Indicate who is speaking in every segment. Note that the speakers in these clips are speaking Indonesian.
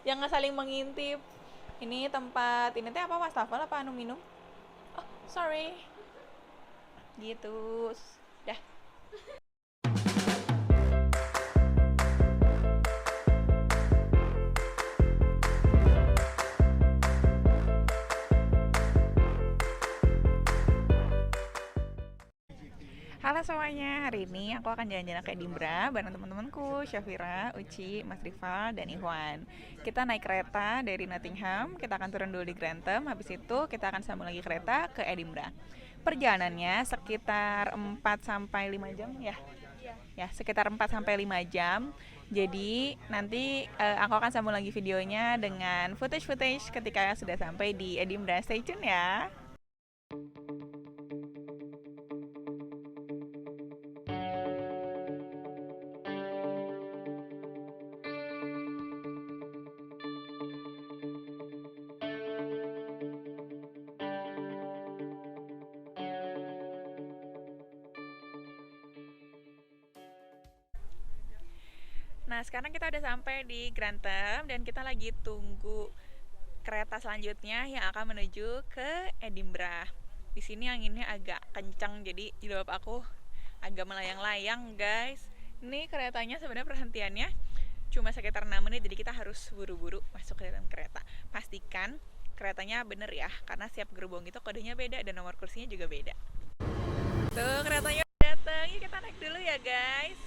Speaker 1: Jangan saling mengintip. Ini tempat ini teh apa, wastafel apa anu minum? Oh, sorry. Gitu. Dah. Halo semuanya, hari ini aku akan jalan-jalan ke Edinburgh bareng teman-temanku, Syafira, Uci, Mas Rival, dan Ikhwan. Kita naik kereta dari Nottingham, kita akan turun dulu di Grantham, habis itu kita akan sambung lagi kereta ke Edinburgh. Perjalanannya sekitar 4 sampai 5 jam ya. Ya, sekitar 4 sampai 5 jam. Jadi nanti aku akan sambung lagi videonya dengan footage-footage ketika sudah sampai di Edinburgh. Stay tune ya. Nah, sekarang kita udah sampai di Grantham dan kita lagi tunggu kereta selanjutnya yang akan menuju ke Edinburgh. Di sini anginnya agak kencang, jadi jilbab aku agak melayang-layang, guys. Ini keretanya sebenarnya perhentiannya cuma sekitar 6 menit, jadi kita harus buru-buru masuk ke dalam kereta. Pastikan keretanya bener ya, karena setiap gerbong itu kodenya beda dan nomor kursinya juga beda. Tuh, keretanya udah datang. Yuk kita naik dulu ya, guys.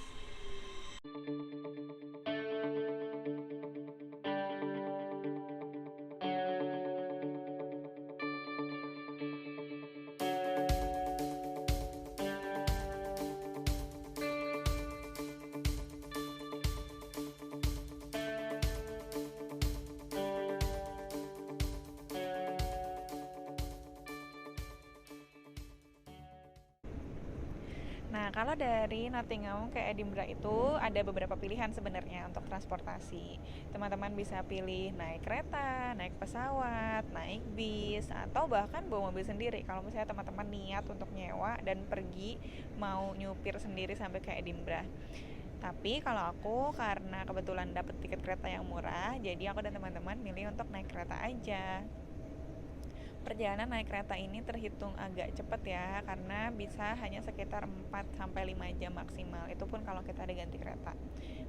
Speaker 1: Nah, kalau dari Nottingham ke Edinburgh itu ada beberapa pilihan sebenarnya untuk transportasi. Teman-teman bisa pilih naik kereta, naik pesawat, naik bis, atau bahkan bawa mobil sendiri. Kalau misalnya teman-teman niat untuk nyewa dan pergi mau nyupir sendiri sampai ke Edinburgh. Tapi kalau aku karena kebetulan dapet tiket kereta yang murah, jadi aku dan teman-teman milih untuk naik kereta aja. Perjalanan naik kereta ini terhitung agak cepat ya, karena bisa hanya sekitar 4 sampai 5 jam maksimal. Itu pun kalau kita ada ganti kereta.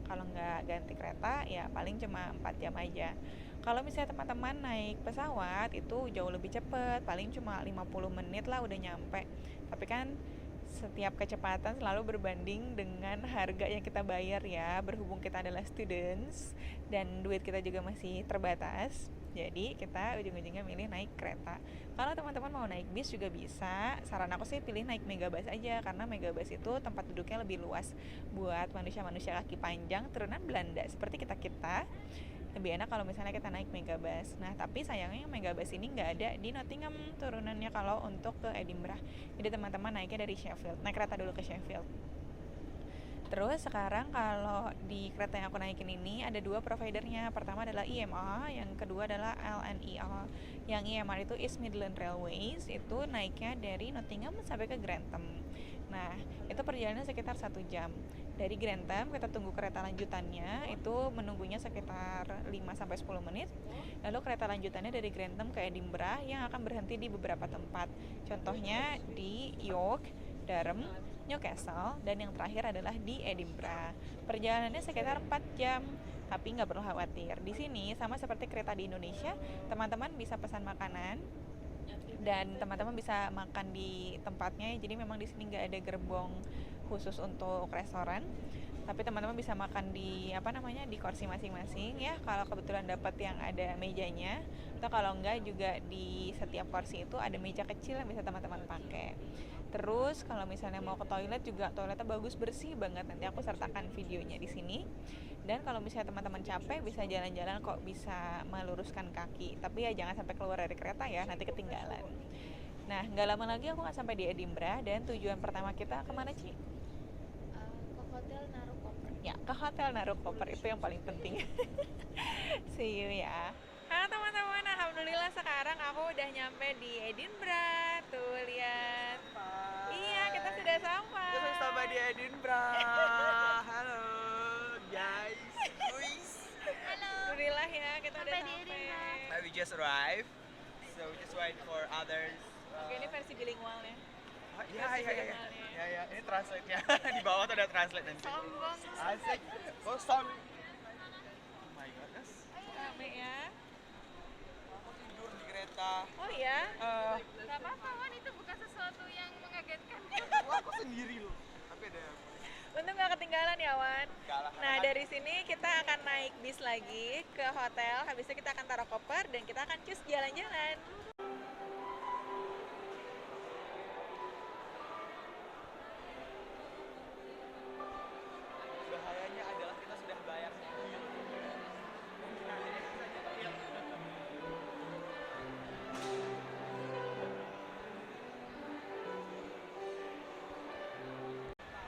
Speaker 1: Kalau nggak ganti kereta ya paling cuma 4 jam aja. Kalau misalnya teman-teman naik pesawat itu jauh lebih cepat, paling cuma 50 menit lah udah nyampe. Tapi kan setiap kecepatan selalu berbanding dengan harga yang kita bayar ya, berhubung kita adalah students dan duit kita juga masih terbatas. Jadi kita ujung-ujungnya milih naik kereta. Kalau teman-teman mau naik bis juga bisa. Saran aku sih pilih naik Megabus aja, karena Megabus itu tempat duduknya lebih luas buat manusia-manusia kaki panjang turunan Belanda seperti kita-kita. Lebih enak kalau misalnya kita naik Megabus. Nah, tapi sayangnya Megabus ini nggak ada di Nottingham turunannya kalau untuk ke Edinburgh. Jadi teman-teman naiknya dari Sheffield. Naik kereta dulu ke Sheffield. Terus sekarang kalau di kereta yang aku naikin ini ada dua providernya. Pertama adalah EMR, yang kedua adalah LNER. Yang EMR itu East Midland Railways, itu naiknya dari Nottingham sampai ke Grantham. Nah, itu perjalanan sekitar 1 jam. Dari Grantham kita tunggu kereta lanjutannya, itu menunggunya sekitar 5 sampai 10 menit. Lalu kereta lanjutannya dari Grantham ke Edinburgh yang akan berhenti di beberapa tempat. Contohnya di York, Durham, Newcastle, dan yang terakhir adalah di Edinburgh. Perjalanannya sekitar 4 jam, tapi nggak perlu khawatir. Di sini sama seperti kereta di Indonesia, teman-teman bisa pesan makanan dan teman-teman bisa makan di tempatnya. Jadi memang di sini nggak ada gerbong khusus untuk restoran, tapi teman-teman bisa makan di di kursi masing-masing ya, kalau kebetulan dapat yang ada mejanya, atau kalau enggak juga di setiap kursi itu ada meja kecil yang bisa teman-teman pakai. Terus kalau misalnya mau ke toilet juga toiletnya bagus, bersih banget, nanti aku sertakan videonya di sini. Dan kalau misalnya teman-teman capek bisa jalan-jalan kok, bisa meluruskan kaki, tapi ya jangan sampai keluar dari kereta ya, nanti ketinggalan. Nah, nggak lama lagi aku akan sampai di Edinburgh, dan tujuan pertama kita kemana, Ci?
Speaker 2: Ke hotel naruh koper.
Speaker 1: Ya, ke hotel naruh koper, itu yang paling penting. See you ya. Halo teman-teman, alhamdulillah sekarang aku udah nyampe di Edinburgh. Tuh lihat. Iya, kita
Speaker 3: Sampai.
Speaker 1: sudah sampai.
Speaker 3: Kita sampai di Edinburgh. Halo, guys. Wis.
Speaker 2: Halo.
Speaker 1: Alhamdulillah ya, kita udah
Speaker 2: Sampai di
Speaker 1: sampai.
Speaker 2: Edinburgh.
Speaker 3: We just arrived, so we just wait for others.
Speaker 1: Oke, ini versi bilingualnya.
Speaker 3: Ya, ini translate-nya. Di bawah tuh ada translate nanti.
Speaker 2: Sombong.
Speaker 3: Asik. Oh, sorry. Oh my god, guys.
Speaker 1: Rame ya.
Speaker 3: Aku tidur di kereta.
Speaker 1: Oh iya?
Speaker 2: Gak apa-apa, Wan, itu bukan sesuatu yang mengagetkan.
Speaker 3: Aku sendiri loh. Tapi ada
Speaker 1: Untung nggak ketinggalan ya, Wan.
Speaker 3: enggak lah.
Speaker 1: Nah, dari sini kita akan naik bis lagi ke hotel. Habis itu kita akan taruh koper dan kita akan cus jalan-jalan.
Speaker 3: Bahayanya adalah kita sudah bayar mobil.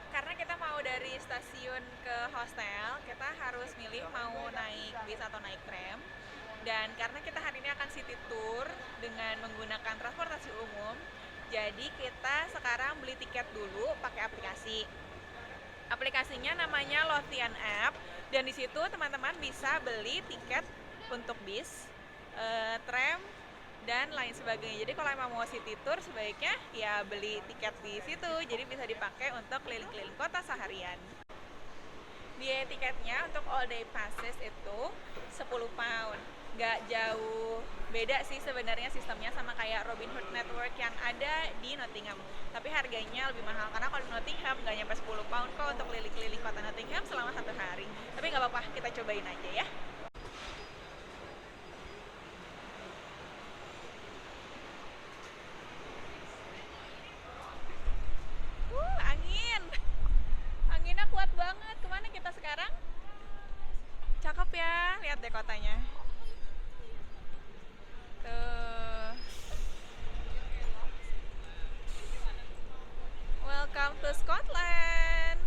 Speaker 1: Karena kita mau dari stasiun ke hostel, kita harus milih mau naik bis atau naik tram. Dan karena kita hari ini akan city tour dengan menggunakan transportasi umum, jadi kita sekarang beli tiket dulu pakai aplikasi. Aplikasinya namanya Lothian App, dan di situ teman-teman bisa beli tiket untuk bis, tram, dan lain sebagainya. Jadi kalau emang mau city tour sebaiknya ya beli tiket di situ, jadi bisa dipakai untuk keliling-keliling kota seharian. Biaya tiketnya untuk all day passes itu 10 pound. Nggak jauh beda sih sebenarnya sistemnya sama kayak Robin Hood Network yang ada di Nottingham. Tapi harganya lebih mahal karena kalau di Nottingham nggak nyampe 10 pound kok untuk keliling-keliling kota Nottingham selama 1 hari. Tapi nggak apa-apa, kita cobain aja ya. Angin. Anginnya kuat banget. Kemana kita sekarang? Cakep ya, lihat deh kotanya. Tuh. Welcome to Scotland.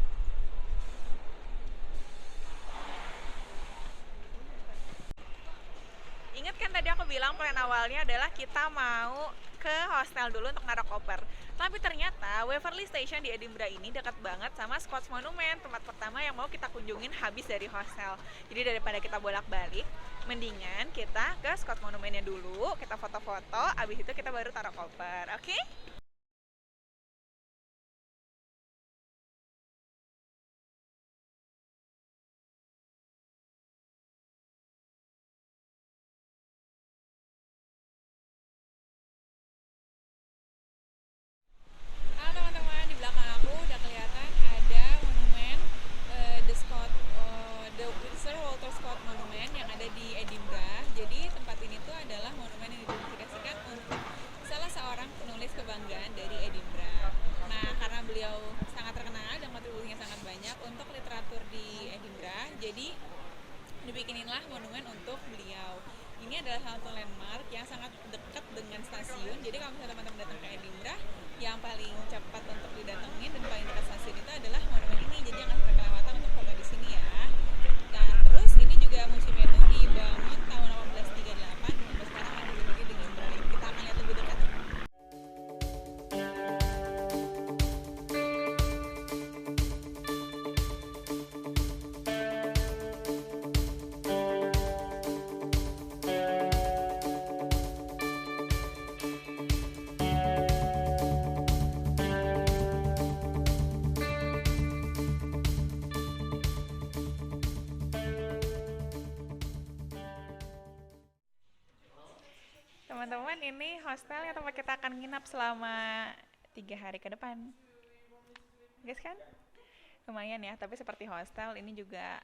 Speaker 1: Ingat kan tadi aku bilang plan awalnya adalah kita mau ke hostel dulu untuk naruh koper. Tapi ternyata Waverley Station di Edinburgh ini dekat banget sama Scots Monument, tempat pertama yang mau kita kunjungin habis dari hostel. Jadi daripada kita bolak-balik, mendingan kita ke Scots Monumentnya dulu, kita foto-foto, abis itu kita baru taruh koper, oke? Halo teman-teman, di belakang aku udah kelihatan ada monumen The Sir Walter Scott Monument yang ada di Edinburgh. Jadi tempat ini tuh adalah monumen yang didedikasikan untuk salah seorang penulis kebanggaan dari Edinburgh. Nah, karena beliau sangat terkenal dan kontribusinya sangat banyak untuk literatur di Edinburgh, jadi dibikinilah monumen untuk beliau. Ini adalah satu landmark yang sangat dekat dengan stasiun. Jadi kalau misalnya teman-teman datang ke Edinburgh, yang paling cepat untuk didatengin dan paling dekat stasiun itu adalah monumen ini. Jadi jangan sampai kelewatan untuk foto di sini ya. Nah, terus ini juga museumnya itu dibangun tahun 1838 sampai sekarang masih berdiri dengan baik. Kita akan lihat lebih dekat. Teman-teman, ini hostel yang tempat kita akan nginap selama 3 hari ke depan. Guys kan? Lumayan ya, tapi seperti hostel ini juga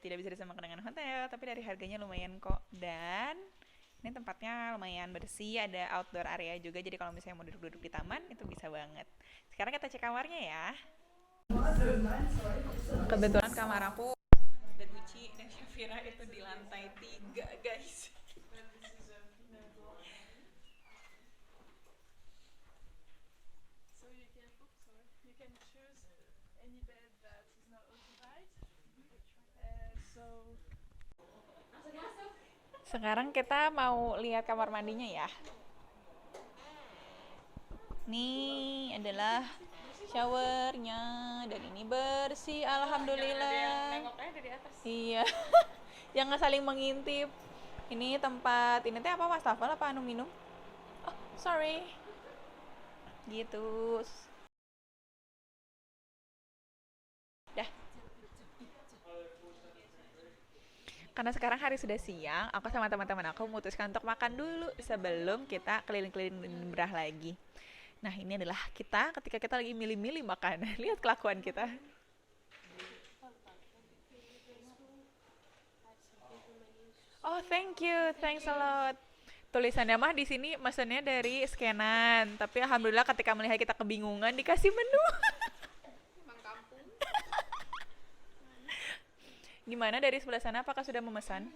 Speaker 1: tidak bisa disamakan dengan hotel, tapi dari harganya lumayan kok. Dan ini tempatnya lumayan bersih, ada outdoor area juga, jadi kalau misalnya mau duduk-duduk di taman itu bisa banget. Sekarang kita cek kamarnya ya. Kebetulan kamar aku dan Gucci dan Shafira itu di lantai 3, guys. Sekarang kita mau lihat kamar mandinya ya. Ini adalah showernya dan ini bersih, alhamdulillah.
Speaker 2: Nengoknya dari atas.
Speaker 1: Iya. Jangan saling mengintip. Ini tempat ini teh apa wastafel apa anu minum? Oh, sorry. Gitu. Dah. Karena sekarang hari sudah siang, aku sama teman-teman aku memutuskan untuk makan dulu sebelum kita keliling-keliling Brah lagi. Nah, ini adalah kita ketika kita lagi milih-milih makanan. Lihat kelakuan kita. Oh, thank you. Thanks a lot. Tulisannya mah di sini mesennya dari scanan, tapi alhamdulillah ketika melihat kita kebingungan dikasih menu.
Speaker 2: Emang kampung.
Speaker 1: Gimana dari sebelah sana apakah sudah memesan?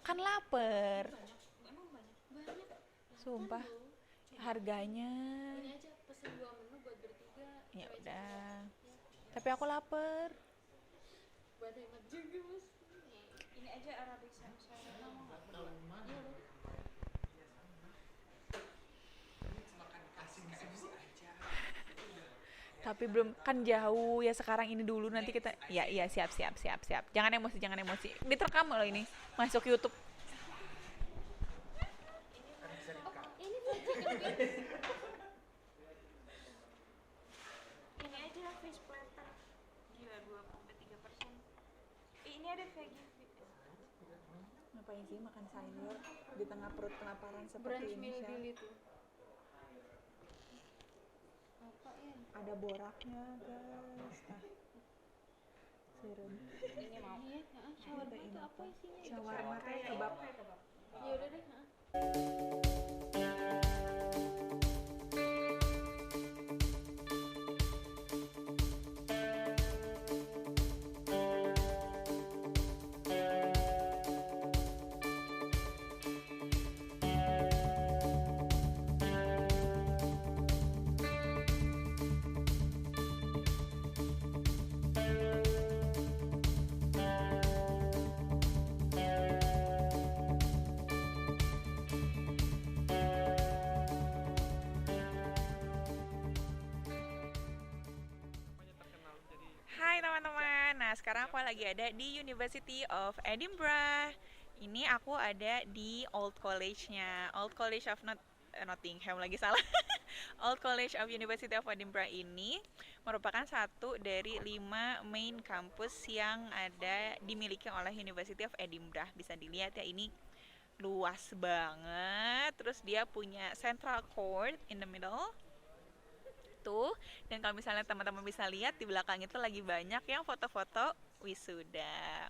Speaker 1: Kan lapar. Sumpah. Harganya
Speaker 2: Ini aja pesen 2 menu buat bertiga.
Speaker 1: ya udah. Tapi aku lapar.
Speaker 2: Buat hemat juga mas. Ini aja Arabic Samsara. Mau nggak? Iya boleh.
Speaker 1: Tapi belum kan jauh ya sekarang ini dulu nanti kita ya iya siap siap siap siap. Jangan emosi. Diterekam loh ini. Masuk YouTube.
Speaker 2: Ini veggie. Ini aja fish platter. Gila 23%. Ini ada veggie.
Speaker 1: Ngapain sih makan sayur di tengah perut kelaparan seperti
Speaker 2: Brunch
Speaker 1: ini,
Speaker 2: meal
Speaker 1: Syah?
Speaker 2: deal itu. Apa ya?
Speaker 1: Ada boraknya, guys. Nah, serem.
Speaker 2: Ini mau. Iya, shawarma itu apa isinya?
Speaker 1: Shawarma teh kebab.
Speaker 2: Ya udah deh.
Speaker 1: Hai teman-teman, nah sekarang aku lagi ada di University of Edinburgh. Ini aku ada di Old College-nya, Old College of Nottingham lagi salah. Old College of University of Edinburgh ini merupakan satu dari 5 main campus yang ada dimiliki oleh University of Edinburgh. Bisa dilihat ya ini luas banget. Terus dia punya central court in the middle tuh, dan kalau misalnya teman-teman bisa lihat di belakang itu lagi banyak yang foto-foto wisuda.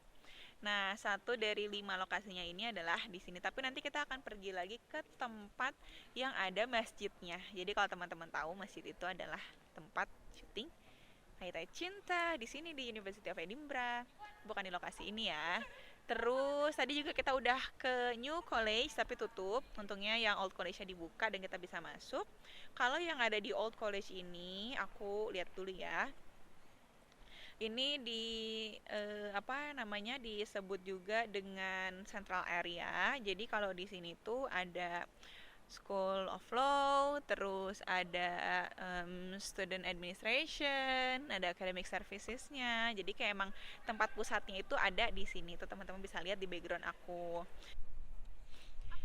Speaker 1: Nah, satu dari 5 lokasinya ini adalah di sini. Tapi nanti kita akan pergi lagi ke tempat yang ada masjidnya. Jadi kalau teman-teman tahu masjid itu adalah tempat syuting Ayat Cinta di sini di University of Edinburgh. Bukan di lokasi ini ya. Terus tadi juga kita udah ke New College tapi tutup. Untungnya yang Old College-nya dibuka dan kita bisa masuk. Kalau yang ada di Old College ini, aku lihat dulu ya. Ini di apa namanya disebut juga dengan Central Area. Jadi kalau di sini tuh ada School of Law, terus ada Student Administration, ada Academic Services-nya. Jadi kayak emang tempat pusatnya itu ada di sini. Tuh teman-teman bisa lihat di background aku.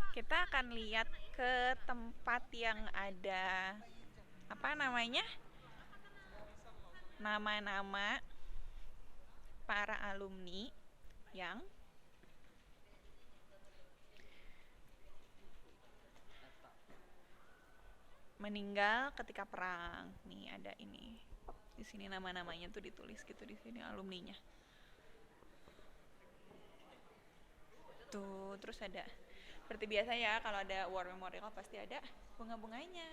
Speaker 1: Kita akan lihat ke tempat yang ada apa namanya? Nama-nama para alumni yang meninggal ketika perang. Nih ada ini. Di sini nama-namanya tuh ditulis gitu di sini alumninya. Tuh, terus ada seperti biasa ya kalau ada war memorial pasti ada bunga-bunganya.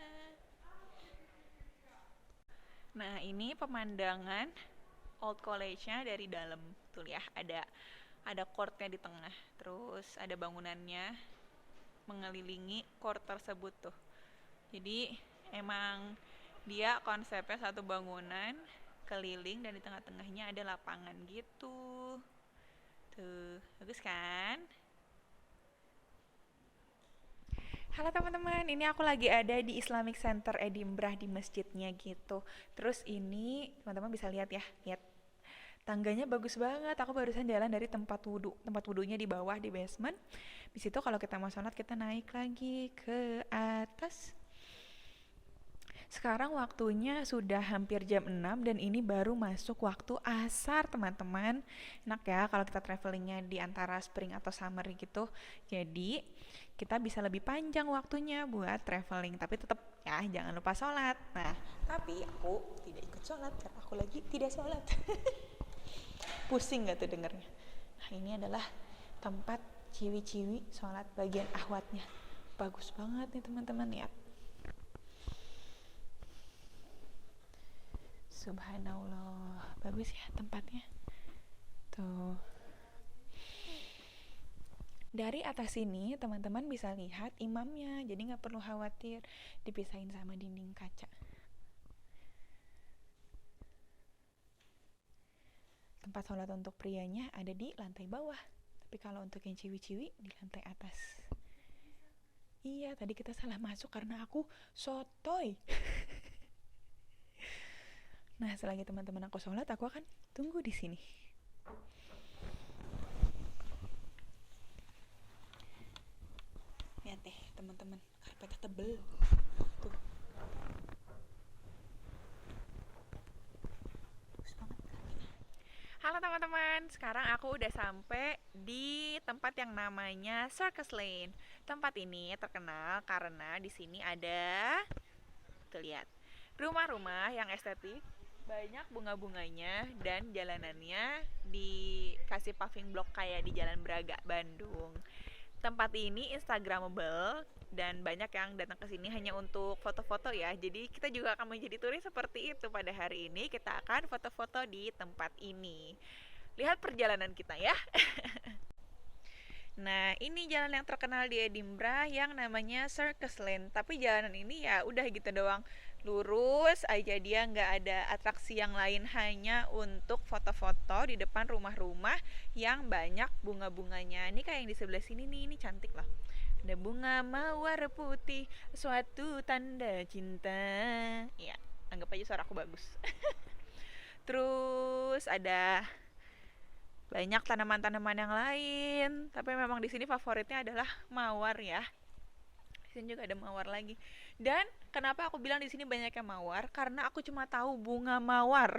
Speaker 1: Nah, ini pemandangan Old College-nya dari dalam. Tuh ya, ada court-nya di tengah. Terus ada bangunannya mengelilingi court tersebut tuh. Jadi emang dia konsepnya satu bangunan keliling dan di tengah-tengahnya ada lapangan gitu. Tuh, bagus kan? Halo teman-teman, ini aku lagi ada di Islamic Center Edinburgh di masjidnya gitu. Terus ini teman-teman bisa lihat ya, lihat Tangganya bagus banget. Aku barusan jalan dari tempat wudhu. Tempat wudhunya di bawah di basement. Di situ kalau kita mau sholat kita naik lagi ke atas. Sekarang waktunya sudah hampir jam 6 dan ini baru masuk waktu asar, teman-teman. Enak ya kalau kita travelingnya di antara spring atau summer gitu. Jadi kita bisa lebih panjang waktunya buat traveling. Tapi tetap ya jangan lupa sholat. Nah, tapi aku tidak ikut sholat karena aku lagi tidak sholat. Pusing gak tuh dengernya? Nah, ini adalah tempat ciwi-ciwi sholat bagian ahwatnya. Bagus banget nih teman-teman, lihat. Subhanallah, bagus ya tempatnya. Tuh. Dari atas sini teman-teman bisa lihat imamnya, jadi gak perlu khawatir dipisahin sama dinding kaca. Tempat sholat untuk prianya ada di lantai bawah, tapi kalau untuk yang ciwi-ciwi di lantai atas. Iya, tadi kita salah masuk karena aku sotoy. Nah, selagi teman-teman aku sholat, aku akan tunggu di sini. Lihat deh, teman-teman, karpetnya tebel. Tuh. Bagus banget. Halo teman-teman, sekarang aku udah sampai di tempat yang namanya Circus Lane. Tempat ini terkenal karena di sini ada, tuh lihat, rumah-rumah yang estetik, banyak bunga-bunganya dan jalanannya dikasih paving block kayak di Jalan Braga, Bandung. Tempat ini instagramable dan banyak yang datang ke sini hanya untuk foto-foto ya. Jadi kita juga akan menjadi turis seperti itu pada hari ini. Kita akan foto-foto di tempat ini. Lihat perjalanan kita ya. Nah, ini jalan yang terkenal di Edinburgh yang namanya Circus Lane. Tapi jalanan ini ya udah gitu doang. Lurus aja, dia nggak ada atraksi yang lain, hanya untuk foto-foto di depan rumah-rumah yang banyak bunga-bunganya. Ini kayak yang di sebelah sini nih, ini cantik loh. Ada bunga mawar putih, suatu tanda cinta. Ya, anggap aja suara aku bagus. Terus ada banyak tanaman-tanaman yang lain, tapi memang di sini favoritnya adalah mawar ya. Di sini juga ada mawar lagi. Dan kenapa aku bilang di sini banyaknya mawar? Karena aku cuma tahu bunga mawar.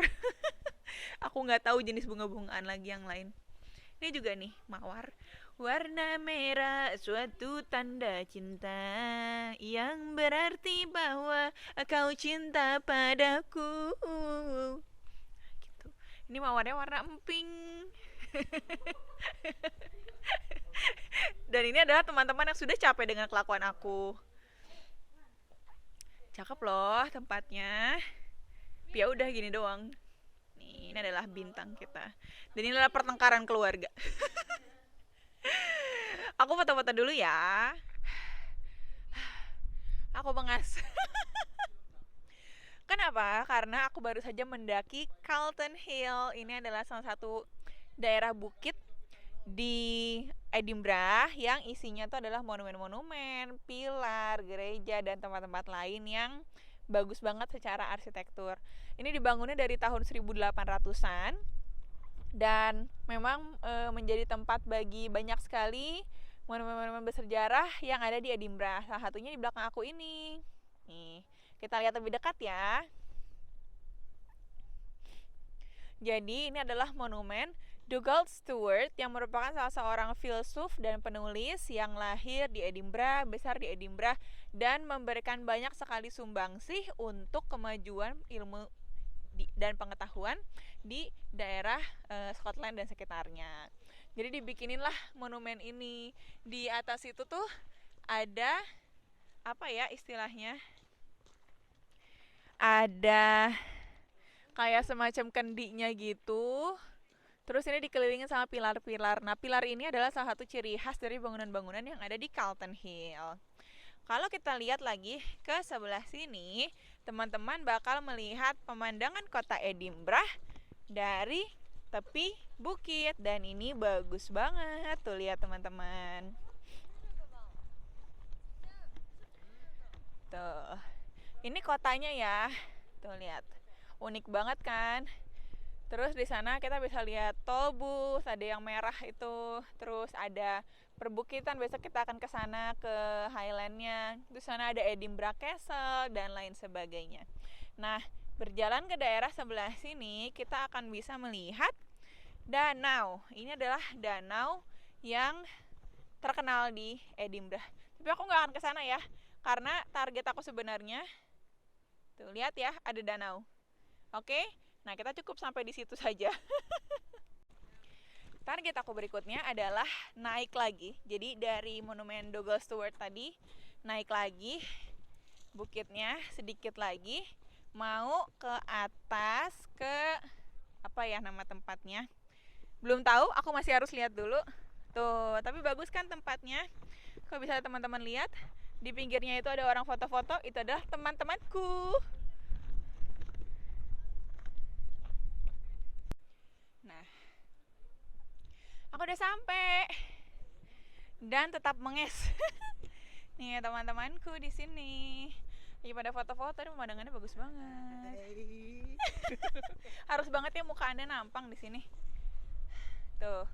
Speaker 1: Aku nggak tahu jenis bunga-bungaan lagi yang lain. Ini juga nih mawar. Warna merah suatu tanda cinta yang berarti bahwa kau cinta padaku. Gitu. Ini mawarnya warna emping. Dan ini adalah teman-teman yang sudah capek dengan kelakuan aku. Cakep loh tempatnya. Ya udah gini doang. Nih, ini adalah bintang kita. Dan ini adalah pertengkaran keluarga. Aku foto-foto dulu ya. Aku bengas. Kenapa? Karena aku baru saja mendaki Calton Hill. Ini adalah salah satu daerah bukit di Edinburgh yang isinya tuh adalah monumen-monumen, pilar, gereja, dan tempat-tempat lain yang bagus banget secara arsitektur. Ini dibangunnya dari tahun 1800-an dan memang menjadi tempat bagi banyak sekali monumen-monumen bersejarah yang ada di Edinburgh. Salah satunya di belakang aku ini. Nih, kita lihat lebih dekat ya. Jadi ini adalah monumen Dugald Stewart yang merupakan salah seorang filsuf dan penulis yang lahir di Edinburgh, besar di Edinburgh, dan memberikan banyak sekali sumbangsih untuk kemajuan ilmu dan pengetahuan di daerah Scotland dan sekitarnya. Jadi dibikininlah monumen ini. Di atas itu tuh ada apa ya istilahnya? Ada kayak semacam kendinya gitu. Terus ini dikelilingi sama pilar-pilar. Nah, pilar ini adalah salah satu ciri khas dari bangunan-bangunan yang ada di Calton Hill. Kalau kita lihat lagi ke sebelah sini, teman-teman bakal melihat pemandangan kota Edinburgh dari tepi bukit. Dan ini bagus banget. Tuh lihat teman-teman. Tuh. Ini kotanya ya. Tuh lihat. Unik banget kan? Terus di sana kita bisa lihat toll booth, ada yang merah itu. Terus ada perbukitan, besok kita akan ke sana ke Highlandnya. Di sana ada Edinburgh Castle dan lain sebagainya. Nah, berjalan ke daerah sebelah sini kita akan bisa melihat danau. Ini adalah danau yang terkenal di Edinburgh. Tapi aku nggak akan ke sana ya, karena target aku sebenarnya tuh lihat ya, ada danau. Oke, nah kita cukup sampai di situ saja. Target aku berikutnya adalah naik lagi. Jadi dari Monumen Douglas Stewart tadi naik lagi bukitnya sedikit lagi, mau ke atas ke apa ya nama tempatnya? Belum tahu, aku masih harus lihat dulu. Tuh, tapi bagus kan tempatnya? Kalau bisa teman-teman lihat, di pinggirnya itu ada orang foto-foto, itu adalah teman-temanku. Nah, aku udah sampai dan tetap menges. Nih teman-temanku di sini lagi pada foto-foto, pemandangannya bagus banget. Harus banget ya muka Anda nampang di sini. Tuh,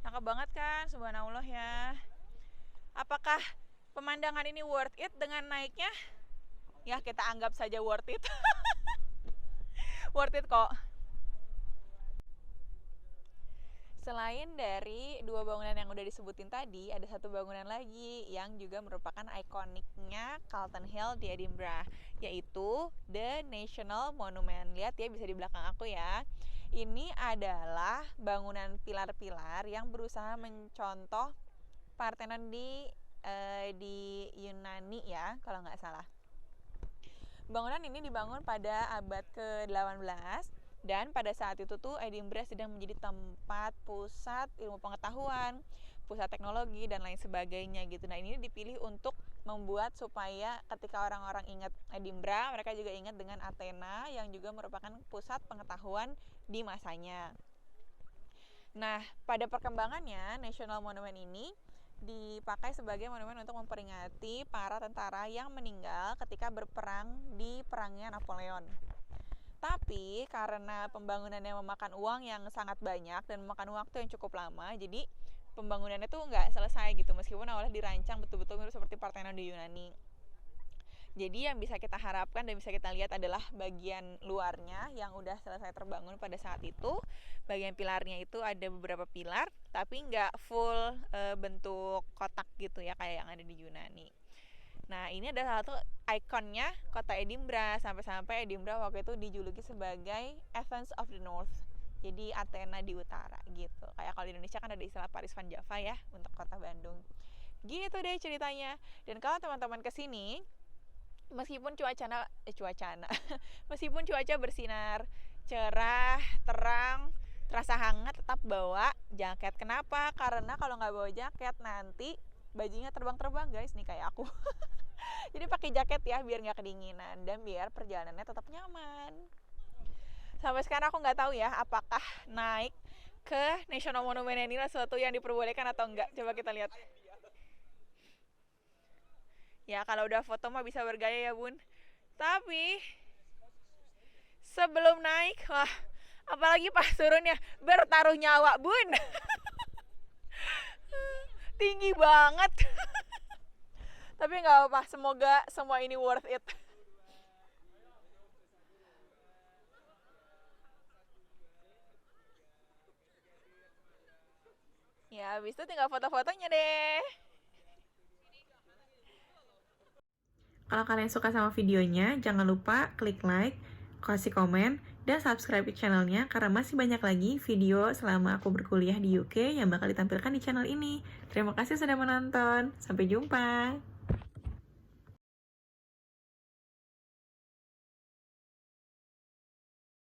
Speaker 1: cakep banget kan, subhanallah ya. Apakah pemandangan ini worth it dengan naiknya? Ya kita anggap saja worth it. Worth it kok. Selain dari dua bangunan yang udah disebutin tadi, ada satu bangunan lagi yang juga merupakan ikoniknya Calton Hill di Edinburgh, yaitu The National Monument. Lihat ya, bisa di belakang aku ya. Ini adalah bangunan pilar-pilar yang berusaha mencontoh Parthenon di Yunani ya, kalau nggak salah. Bangunan ini dibangun pada abad ke-18. Dan pada saat itu tuh Edinburgh sedang menjadi tempat pusat ilmu pengetahuan, pusat teknologi dan lain sebagainya gitu. Nah, ini dipilih untuk membuat supaya ketika orang-orang ingat Edinburgh, mereka juga ingat dengan Athena yang juga merupakan pusat pengetahuan di masanya. Nah, pada perkembangannya National Monument ini dipakai sebagai monumen untuk memperingati para tentara yang meninggal ketika berperang di perangnya Napoleon. Tapi karena pembangunannya memakan uang yang sangat banyak dan memakan waktu yang cukup lama, jadi pembangunannya tuh nggak selesai gitu, meskipun awalnya dirancang betul-betul mirip seperti Parthenon di Yunani. Jadi yang bisa kita harapkan dan bisa kita lihat adalah bagian luarnya yang udah selesai terbangun pada saat itu. Bagian pilarnya itu ada beberapa pilar, tapi nggak full bentuk kotak gitu ya kayak yang ada di Yunani. Nah, ini adalah satu ikonnya kota Edinburgh, sampai-sampai Edinburgh waktu itu dijuluki sebagai Athens of the North. Jadi Athena di utara gitu. Kayak kalau di Indonesia kan ada istilah Paris Van Java ya untuk kota Bandung. Gitu deh ceritanya. Dan kalau teman-teman kesini, meskipun meskipun cuaca bersinar cerah, terang, terasa hangat, tetap bawa jaket. Kenapa? Karena kalau nggak bawa jaket nanti bajunya terbang-terbang guys, nih kayak aku. Jadi pakai jaket ya biar nggak kedinginan dan biar perjalanannya tetap nyaman. Sampai sekarang aku nggak tahu ya apakah naik ke National Monument ini sesuatu yang diperbolehkan atau enggak. Coba kita lihat. Ya kalau udah foto mah bisa bergaya ya bun. Tapi sebelum naik, wah apalagi pas turunnya bertaruh nyawa bun. Tinggi banget. Tapi nggak apa-apa, semoga semua ini worth it. Ya, habis itu tinggal foto-fotonya deh. Kalau kalian suka sama videonya, jangan lupa klik like, kasih komen, dan subscribe channelnya karena masih banyak lagi video selama aku berkuliah di UK yang bakal ditampilkan di channel ini. Terima kasih sudah menonton. Sampai jumpa.